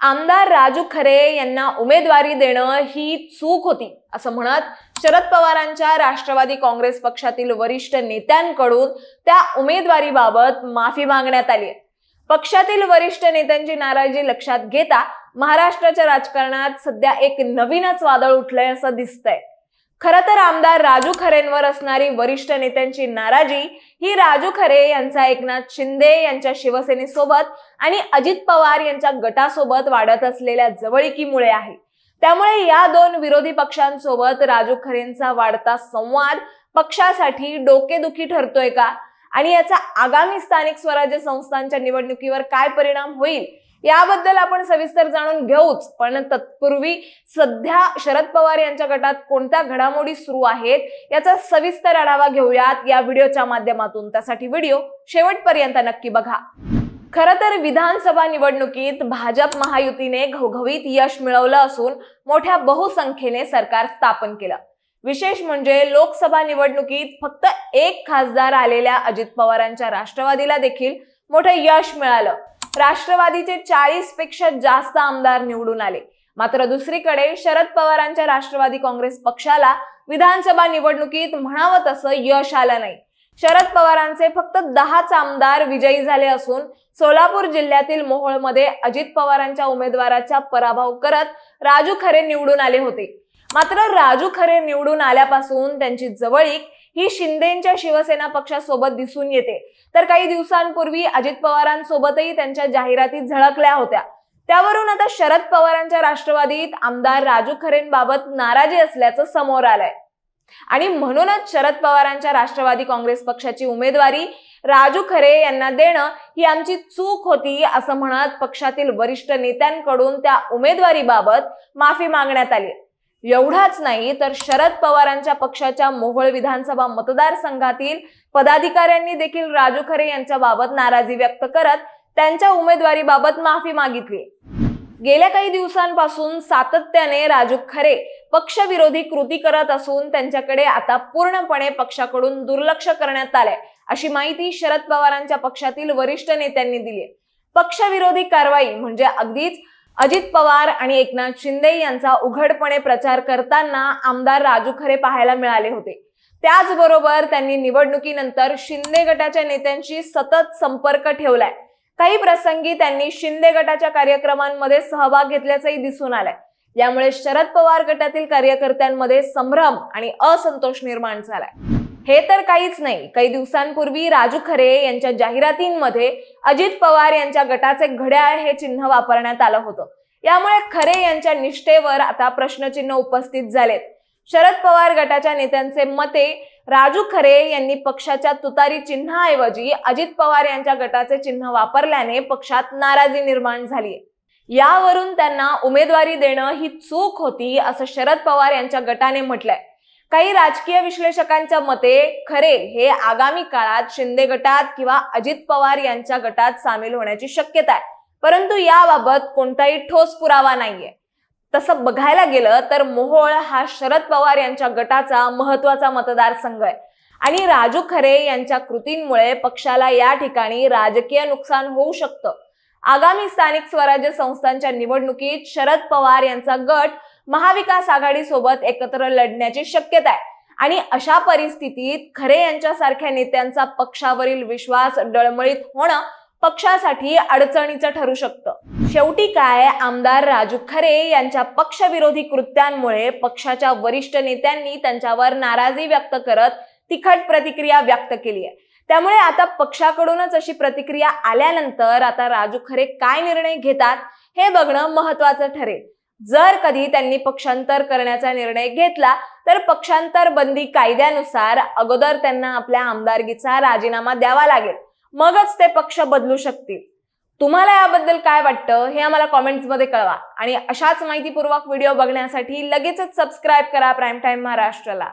आमदार राजू खरे यांना उमेदवारी देणं ही चूक होती असं म्हणत शरद पवारांच्या राष्ट्रवादी काँग्रेस पक्षातील वरिष्ठ नेत्यांकडून त्या उमेदवारीबाबत माफी मागण्यात आली आहे। पक्षातील वरिष्ठ नेत्यांची नाराजी लक्षात घेता महाराष्ट्राच्या राजकारणात सध्या एक नवीनच वादळ उठलंय असं दिसतंय। खरं तर आमदार राजू खरेंवर असणारी वरिष्ठ नेत्यांची नाराजी ही राजू खरे यांचा एकनाथ शिंदे यांच्या शिवसेनेसोबत आणि अजित पवार यांच्या गटासोबत वाढत असलेल्या जवळीकीमुळे आहे। त्यामुळे या दोन विरोधी पक्षांसोबत राजू खरेंचा वाढता संवाद पक्षासाठी डोकेदुखी ठरतोय का आणि याचा आगामी स्थानिक स्वराज्य संस्थांच्या निवडणुकीवर काय परिणाम होईल याबद्दल आपण सविस्तर जाणून घेऊच। पण तत्पूर्वी सध्या शरद पवार यांच्या गटात कोणत्या घडामोडी सुरू आहेत याचा सविस्तर आढावा घेऊयात या व्हिडिओच्या माध्यमातून। त्यासाठी व्हिडिओ शेवटपर्यंत नक्की बघा। खरं तर विधानसभा निवडणुकीत भाजप महायुतीने घवघवीत यश मिळवलं असून मोठ्या बहुसंख्येने सरकार स्थापन केलं। विशेष म्हणजे लोकसभा निवडणुकीत फक्त एक खासदार आलेल्या अजित पवारांच्या राष्ट्रवादीला देखील मोठं यश मिळालं। राष्ट्रवादीचे 40 पेक्षा जास्त आमदार निवडून आले। मात्र दुसरीकडे शरद पवारांच्या राष्ट्रवादी काँग्रेस पक्षाला विधानसभा निवडणुकीत म्हणावं तसं यश आलं नाही। शरद पवारांचे फक्त 10च आमदार विजयी झाले असून सोलापूर जिल्ह्यातील मोहोळमध्ये अजित पवारांच्या उमेदवाराचा पराभव करत राजू खरे निवडून आले होते। मात्र राजू खरे निवडून आल्यापासून त्यांची जवळीक ही शिंदेंच्या शिवसेना पक्षासोबत दिसून येते। तर काही दिवसांपूर्वी अजित पवारांसोबतही त्यांच्या जाहिराती झळकल्या होत्या। त्यावरून आता शरद पवारांच्या राष्ट्रवादीत आमदार राजू खरेंबाबत नाराजी असल्याचं समोर आलंय आणि म्हणूनच शरद पवारांच्या राष्ट्रवादी काँग्रेस पक्षाची उमेदवारी राजू खरे यांना देणं ही आमची चूक होती असं म्हणत पक्षातील वरिष्ठ नेत्यांकडून त्या उमेदवारीबाबत माफी मागण्यात आली। एवढाच नाही तर शरद पवारांच्या पक्षाच्या मोहोळ विधानसभा मतदारसंघातील पदाधिकाऱ्यांनी देखील राजू खरे यांच्या बाबत नाराजी व्यक्त करत त्यांच्या उमेदवारीबाबत माफी मागितली। गेल्या काही दिवसांपासून सातत्याने राजू खरे पक्षविरोधी कृती करत असून त्यांच्याकडे आता पूर्णपणे पक्षाकडून दुर्लक्ष करण्यात आलंय अशी माहिती शरद पवारांच्या पक्षातील वरिष्ठ नेत्यांनी दिली। पक्षविरोधी कारवाई म्हणजे अगदीच अजित पवार आणि एकनाथ शिंदे यांचा उघडपणे प्रचार करताना आमदार राजू खरे पाहायला मिळाले होते। त्याचबरोबर त्यांनी निवडणुकीनंतर शिंदे गटाच्या नेत्यांशी सतत संपर्क ठेवलाय। काही प्रसंगी त्यांनी शिंदे गटाच्या कार्यक्रमांमध्ये सहभाग घेतल्याचंही दिसून आलंय। यामुळे शरद पवार गटातील कार्यकर्त्यांमध्ये संभ्रम आणि असंतोष निर्माण झालाय। हे तर काहीच नाही, काही दिवसांपूर्वी राजू खरे यांच्या जाहिरातींमध्ये अजित पवार यांच्या गटाचे घड्याळ हे चिन्ह वापरण्यात आलं होतं। यामुळे खरे यांच्या निष्ठेवर आता प्रश्नचिन्ह उपस्थित झालेत। शरद पवार गटाच्या नेत्यांचे मते राजू खरे यांनी पक्षाच्या तुतारी चिन्हाऐवजी अजित पवार यांच्या गटाचे चिन्ह वापरल्याने पक्षात नाराजी निर्माण झालीय। यावरून त्यांना उमेदवारी देणं ही चूक होती असं शरद पवार यांच्या गटाने म्हटलंय। काही राजकीय विश्लेषकांच्या मते खरे हे आगामी काळात शिंदे गटात किंवा अजित पवार यांच्या गटात सामील होण्याची शक्यता आहे, परंतु याबाबत कोणताही ठोस पुरावा नाहीये। तसं बघायला गेलं तर मोहोळ हा शरद पवार यांच्या गटाचा महत्त्वाचा मतदारसंघ आहे आणि राजू खरे यांच्या कृतींमुळे पक्षाला या ठिकाणी राजकीय नुकसान होऊ शकतं। आगामी स्थानिक स्वराज्य संस्थांच्या निवडणुकीत शरद पवार यांचा गट महाविकास आघाडी सोबत एकत्र लढण्याची शक्यता आहे आणि अशा परिस्थितीत खरे यांच्यासारख्या नेत्यांचा पक्षावरील विश्वास डळमळीत होणं पक्षासाठी अडचणीचं ठरू शकतं। शेवटी काय, आमदार राजू खरे यांच्या पक्षविरोधी कृत्यांमुळे पक्षाच्या वरिष्ठ नेत्यांनी त्यांच्यावर नाराजी व्यक्त करत तिखट प्रतिक्रिया व्यक्त केली आहे। त्यामुळे आता पक्षाकडूनच अशी प्रतिक्रिया आल्यानंतर आता राजू खरे काय निर्णय घेतात हे बघणं महत्त्वाचं ठरेल। जर कधी त्यांनी पक्षांतर करण्याचा निर्णय घेतला तर पक्षांतर बंदी कायद्यानुसार अगोदर त्यांना आपल्या आमदारकीचा राजीनामा द्यावा लागेल, मगच ते पक्ष बदलू शकतील। तुम्हाला याबद्दल काय वाटतं हे आम्हाला कॉमेंट्समध्ये कळवा आणि अशाच माहितीपूर्वक व्हिडिओ बघण्यासाठी लगेचच सबस्क्राईब करा प्राईम टाइम महाराष्ट्राला।